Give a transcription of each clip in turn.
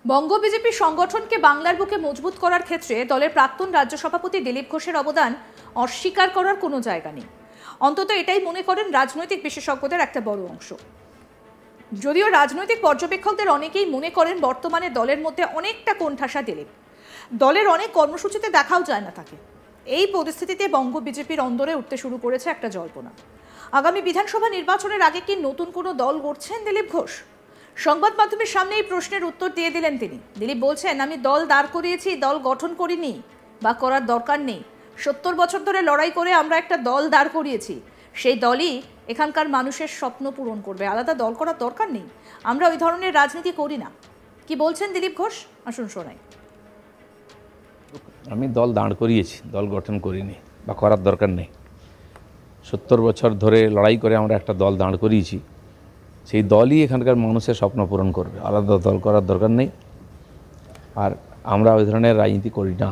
বঙ্গ BJP সংগঠনকে বাংলার বুকে মজবুত করার ক্ষেত্রে দলের প্রাক্তন রাজ্য সভাপতি দিলীপ ঘোষের অবদান অস্বীকার করার কোনো জায়গা নেই। অন্তত এটাই মনে করেন রাজনৈতিক বিশেষজ্ঞদের একটা বড় অংশ। যদিও রাজনৈতিক পর্যবেক্ষকদের অনেকেই মনে করেন বর্তমানে দলের মধ্যে অনেকটা কোণঠাসা দিলীপ, দলের অনেক কর্মসূচিতে দেখাও যায় না তাকে। এই পরিস্থিতিতে বঙ্গ বিজেপির অন্দরে উঠতে শুরু করেছে একটা জল্পনা। আগামী বিধানসভা নির্বাচনের আগে কি নতুন কোনো দল গড়ছেন দিলীপ ঘোষ? সংবাদ মাধ্যমের সামনে এই প্রশ্নের উত্তর দিয়ে দিলেন তিনি। দিলীপ বলছেন, আমি দল দাঁড় করিয়েছি, দল গঠন করিনি বা করার দরকার নেই। 70 বছর ধরে লড়াই করে আমরা একটা দল দাঁড় করিয়েছি, সেই দলই এখানকার মানুষের স্বপ্ন পূরণ করবে, আলাদা দল করার দরকার নেই। আমরা ওই ধরনের রাজনীতি করি না। কি বলছেন দিলীপ ঘোষ, আসুন শোনাই। আমি দল দাঁড় করিয়েছি, দল গঠন করিনি বা করার দরকার নেই। 70 বছর ধরে লড়াই করে আমরা একটা দল দাঁড় করিয়েছি, সেই দলই এখানকার মানুষের স্বপ্ন পূরণ করবে, আলাদা দল করার দরকার নেই। আর আমরা ওই ধরনের রাজনীতি করি না।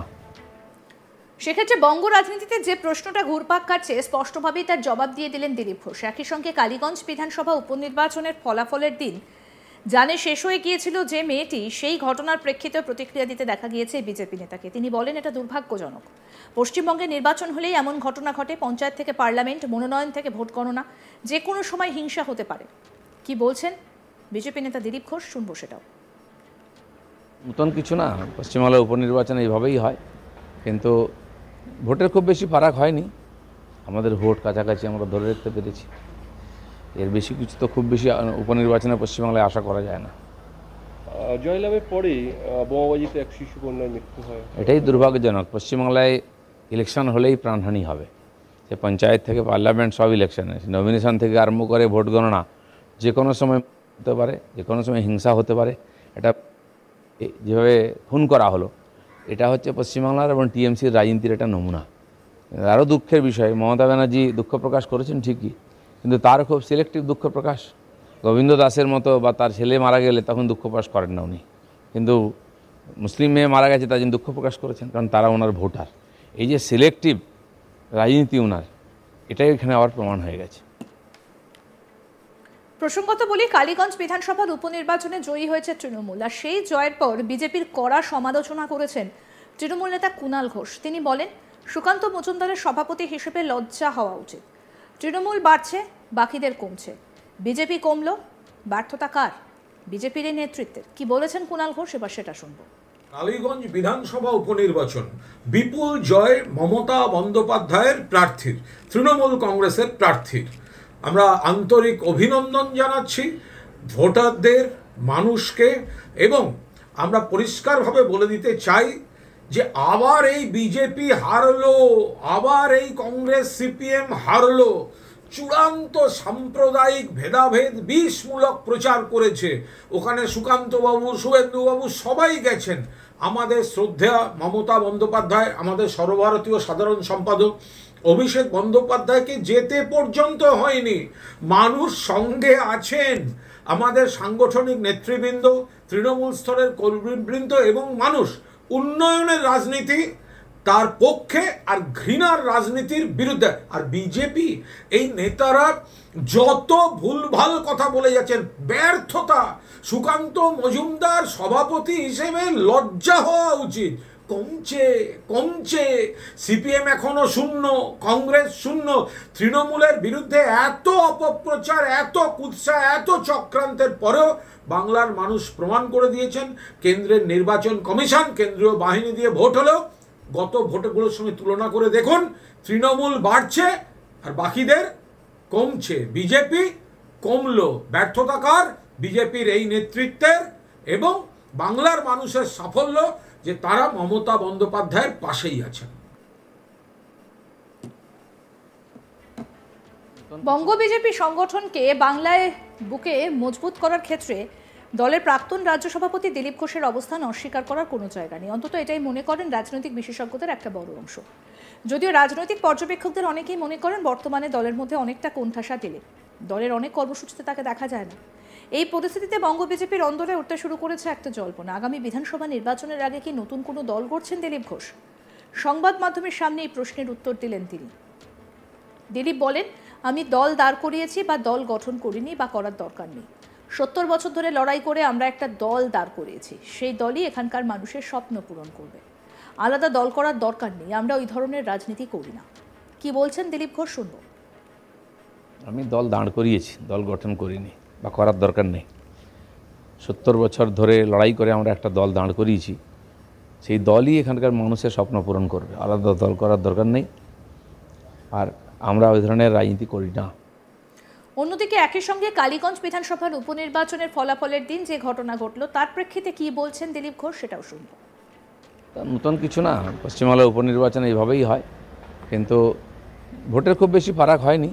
সেক্ষেত্রে বঙ্গ রাজনীতিতে যে প্রশ্নটা ঘুরপাক কাটছে, স্পষ্টভাবেই তার জবাব দিয়ে দিলেন দিলীপ ঘোষ। একই সঙ্গে কালীগঞ্জ বিধানসভা উপনির্বাচনের ফলাফলের দিন জানে শেষ হয়ে গিয়েছিল যে মেয়েটি, সেই ঘটনার প্রেক্ষিতে প্রতিক্রিয়া দিতে দেখা গিয়েছে বিজেপি নেতাকে। তিনি বলেন, এটা দুর্ভাগ্যজনক। পশ্চিমবঙ্গে নির্বাচন হলেই এমন ঘটনা ঘটে। পঞ্চায়েত থেকে পার্লামেন্ট, মনোনয়ন থেকে ভোট গণনা, যে কোনো সময় হিংসা হতে পারে। কি বলছেন বিজেপি নেতা দিলীপ ঘোষ, শুনবো সেটাও। নতুন কিছু না, পশ্চিমবাংলার উপনির্বাচন এইভাবেই হয়, কিন্তু ভোটের খুব বেশি ফারাক হয়নি। আমাদের ভোট কাছাকাছি আমরা ধরে রাখতে পেরেছি। এর বেশি কিছু তো খুব বেশি উপনির্বাচনে পশ্চিমবাংলায় আশা করা যায় না। জয়লাভের পরেই বোমাবাজিতে এক শিশু কন্যার মৃত্যু হয়, এটাই দুর্ভাগ্যজনক। পশ্চিমবাংলায় ইলেকশন হলেই প্রাণহানি হবে। সে পঞ্চায়েত থেকে পার্লামেন্ট, সব ইলেকশনে, নমিনেশন থেকে আরম্ভ করে ভোট গণনা, যে কোনো সময় হতে পারে, যে কোনো সময় হিংসা হতে পারে। এটা যেভাবে খুন করা হলো, এটা হচ্ছে পশ্চিমবাংলার এবং টিএমসির রাজনীতির একটা নমুনা। আরও দুঃখের বিষয়, মমতা ব্যানার্জি দুঃখ প্রকাশ করেছেন ঠিকই, কিন্তু তার খুব সিলেক্টিভ দুঃখ প্রকাশ। গোবিন্দ দাসের মতো বা তার ছেলে মারা গেলে তখন দুঃখ প্রকাশ করেন না উনি, কিন্তু মুসলিম মেয়ে মারা গেছে তার জন্য দুঃখ প্রকাশ করেছেন, কারণ তারা ওনার ভোটার। এই যে সিলেক্টিভ রাজনীতি ওনার, এটাই এখানে আবার প্রমাণ হয়ে গেছে। প্রসঙ্গত বলি, কালীগঞ্জ বিধানসভার উপনির্বাচনে জয়ী হয়েছে তৃণমূল, আর সেই জয়ের পর বিজেপির কড়া সমালোচনা করেছেন তৃণমূল নেতা কুণাল ঘোষ। তিনি বলেন, সুকান্ত মজুমদারের সভাপতি হিসেবে লজ্জা হওয়া উচিত। তৃণমূল বাড়ছে, বাকিদের কমছে। বিজেপি কমলো, ব্যর্থতা কার? বিজেপির এই নেতৃত্বের। কি বলেছেন কুণাল ঘোষ, এবার সেটা শুনবো। কালীগঞ্জ বিধানসভা উপনির্বাচন বিপুল জয় মমতা বন্দ্যোপাধ্যায়ের প্রার্থীর, তৃণমূল কংগ্রেসের প্রার্থীর। আমরা আন্তরিক অভিনন্দন জানাচ্ছি ভোটারদের, মানুষকে, এবং আমরা পরিষ্কারভাবে বলে দিতে চাই যে আবার এই বিজেপি হারলো, আবার এই কংগ্রেস সিপিএম হারলো। চূড়ান্ত সাম্প্রদায়িক ভেদাভেদ বিষমূলক প্রচার করেছে। ওখানে সুকান্তবাবু, শুভেন্দুবাবু সবাই গেছেন। আমাদের শ্রদ্ধেয় মমতা বন্দ্যোপাধ্যায়, আমাদের সর্বভারতীয় সাধারণ সম্পাদক অভিষেক বন্দ্যোপাধ্যায়কে যেতে পর্যন্ত হয়নি। মানুষ সঙ্গে আছেন, আমাদের সাংগঠনিক নেতৃবৃন্দ, তৃণমূল স্তরের কর্মীবৃন্দ এবং মানুষ। উন্নয়নের রাজনীতি তার পক্ষে, আর ঘৃণার রাজনীতির বিরুদ্ধে। আর বিজেপি এই নেতারা যত ভুলভাল কথা বলে যাচ্ছেন, ব্যর্থতা। সুকান্ত মজুমদার সভাপতি হিসেবে লজ্জা হওয়া উচিত। কমছে কমছে, সিপিএম এখনো শূন্য, কংগ্রেস শূন্য। তৃণমূলের বিরুদ্ধে এত অপপ্রচার, এত কুৎসা, এত চক্রান্তের পরেও বাংলার মানুষ প্রমাণ করে দিয়েছেন। কেন্দ্রের নির্বাচন কমিশন, কেন্দ্রীয় বাহিনী দিয়ে ভোট হলেও গত ভোটগুলোর সঙ্গে তুলনা করে দেখুন, তৃণমূল বাড়ছে আর বাকিদের কমছে। বিজেপি কমলো, ব্যর্থতা কার? বিজেপির এই নেতৃত্বের এবং বাংলার মানুষের সাফল্য যে তারা মমতা বন্দ্যোপাধ্যায়ের পাশেই আছেন। বঙ্গ বিজেপি সংগঠনকে বাংলায় বুকে মজবুত করার ক্ষেত্রে দলের প্রাক্তন রাজ্য সভাপতি দিলীপ ঘোষের অবস্থান অস্বীকার করার কোনো জায়গা নেই। অন্তত এটাই মনে করেন রাজনৈতিক বিশেষজ্ঞদের একটা বড় অংশ। যদিও রাজনৈতিক পর্যবেক্ষকদের অনেকেই মনে করেন বর্তমানে দলের মধ্যে অনেকটা কোণঠাসা দিলীপ, দলের অনেক কর্মসূচিতে তাকে দেখা যায় না। এই পরিস্থিতিতে বঙ্গ বিজেপির অন্দরে উঠতে শুরু করেছে একটা জল্পনা। আগামী বিধানসভা নির্বাচনের আগে কি নতুন কোনো দল গড়ছেন দিলীপ ঘোষ? সংবাদ মাধ্যমের সামনে এই প্রশ্নের উত্তর দিলেন তিনি। দিলীপ বলেন, আমি দল দাঁড় করিয়েছি বা দল গঠন করিনি বা করার দরকার নেই। 70 বছর ধরে লড়াই করে আমরা একটা দল দাঁড় করিয়েছি, সেই দলই এখানকার মানুষের স্বপ্ন পূরণ করবে। আলাদা দল করার দরকার নেই, আমরা ওই ধরনের রাজনীতি করি না। কি বলছেন দিলীপ ঘোষ, শুনবো। আমি দল দাঁড় করিয়েছি, দল গঠন করিনি বা করার দরকার নেই। 70 বছর ধরে লড়াই করে আমরা একটা দল দাঁড় করিয়েছি, সেই দলই এখানকার মানুষের স্বপ্ন পূরণ করবে। আলাদা দল করার দরকার নেই, আর আমরা ওই ধরনের রাজনীতি করি না। অন্যদিকে একই সঙ্গে কালীগঞ্জ বিধানসভার উপনির্বাচনের ফলাফলের দিন যে ঘটনা ঘটলো তার প্রেক্ষিতে কি বলছেন দিলীপ ঘোষ, সেটাও শুনবো। নতুন কিছু না, পশ্চিমবাংলার উপনির্বাচন এইভাবেই হয়, কিন্তু ভোটের খুব বেশি ফারাক হয়নি।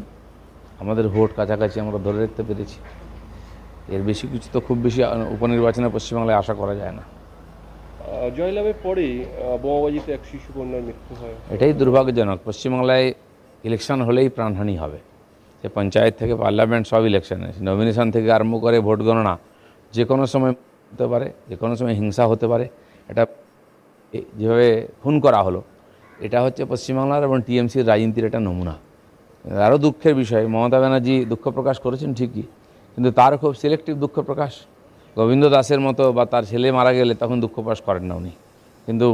আমাদের ভোট কাছাকাছি আমরা ধরে রাখতে পেরেছি, এর বেশি কিছু তো খুব বেশি উপনির্বাচনে পশ্চিমবাংলায় আশা করা যায় না। জয়লাভের পরেই বোমাবাজিতে এক শিশু কন্যার মৃত্যু হয়। এটাই দুর্ভাগ্যজনক। পশ্চিমবাংলায় ইলেকশন হলেই প্রাণহানি হবে। সে পঞ্চায়েত থেকে পার্লামেন্ট সব ইলেকশনে, নমিনেশন থেকে আরম্ভ করে ভোট গণনা যে কোনো সময় হতে পারে, যে কোনো সময় হিংসা হতে পারে। এটা যেভাবে খুন করা হলো, এটা হচ্ছে পশ্চিমবাংলার এবং টিএমসির রাজনীতির একটা নমুনা। আরও দুঃখের বিষয়, মমতা ব্যানার্জি দুঃখ প্রকাশ করেছেন ঠিকই, কিন্তু তার খুব সিলেক্টিভ দুঃখ প্রকাশ। গোবিন্দ দাসের মতো বা তার ছেলে মারা গেলে তখন দুঃখ প্রকাশ করেন না উনি, কিন্তু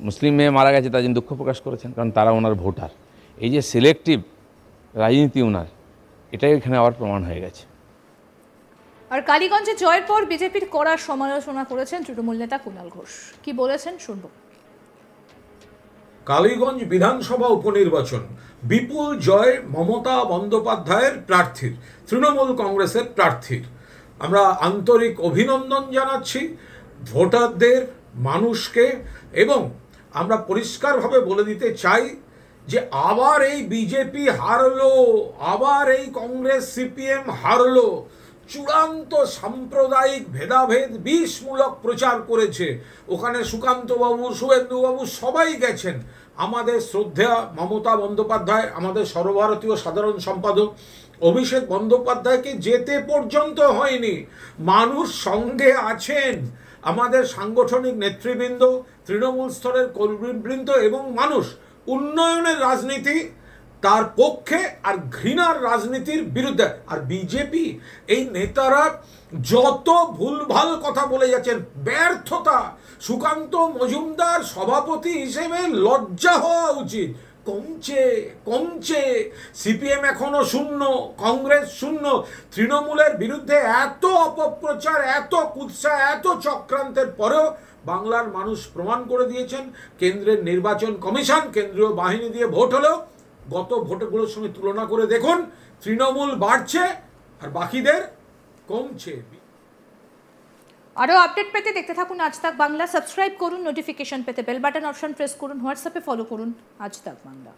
মুসলিম মেয়ে মারা গেছে তার জন্য দুঃখ প্রকাশ করেছেন, কারণ তারা ওনার ভোটার। এই যে সিলেক্টিভ রাজনীতি ওনার, এটাই এখানে আবার প্রমাণ হয়ে গেছে। আর কালীগঞ্জে জয়ের পর বিজেপির কড়া সমালোচনা করেছেন তৃণমূল নেতা কুণাল ঘোষ। কি বলেছেন, শুনবো। কালীগঞ্জ বিধানসভা উপনির্বাচন বিপুল জয় মমতা বন্দ্যোপাধ্যায়ের প্রার্থীর, তৃণমূল কংগ্রেসের প্রার্থীর। আমরা আন্তরিক অভিনন্দন জানাচ্ছি ভোটারদের, মানুষকে, এবং আমরা পরিষ্কারভাবে বলে দিতে চাই যে আবার এই বিজেপি হারলো, আবার এই কংগ্রেস সিপিএম হারলো। চূড়ান্ত সাম্প্রদায়িক ভেদাভেদ বিষমূলক প্রচার করেছে। ওখানে সুকান্তবাবু, শুভেন্দুবাবু সবাই গেছেন। আমাদের শ্রদ্ধেয় মমতা বন্দ্যোপাধ্যায়, আমাদের সর্বভারতীয় সাধারণ সম্পাদক অভিষেক বন্দ্যোপাধ্যায়কে যেতে পর্যন্ত হয়নি। মানুষ সঙ্গে আছেন, আমাদের সাংগঠনিক নেতৃবৃন্দ, তৃণমূল স্তরের কর্মীবৃন্দ এবং মানুষ। উন্নয়নের রাজনীতি তার পক্ষে আর ঘৃণার রাজনীতির বিরুদ্ধে। আর বিজেপি এই নেতারা যত ভুলভাল কথা বলে যাচ্ছেন, ব্যর্থতা। সুকান্ত মজুমদার সভাপতি হিসেবে লজ্জা হওয়া উচিত। কমছে কমছে, সিপিএম এখনো শূন্য, কংগ্রেস শূন্য। তৃণমূলের বিরুদ্ধে এত অপপ্রচার, এত কুৎসা, এত চক্রান্তের পরেও বাংলার মানুষ প্রমাণ করে দিয়েছেন। কেন্দ্রের নির্বাচন কমিশন, কেন্দ্রীয় বাহিনী দিয়ে ভোট হলেও গত ভোটগুলোর সঙ্গে তুলনা করে দেখুন, তৃণমূল বাড়ছে আর বাকিদের কমছে। আরও আপডেট পেতে দেখতে থাকুন আজ তাক বাংলা। সাবস্ক্রাইব করুন, নোটিফিকেশন পেতে বেল বাটন অপশন প্রেস করুন, হোয়াটসঅ্যাপে ফলো করুন আজ তাক বাংলা।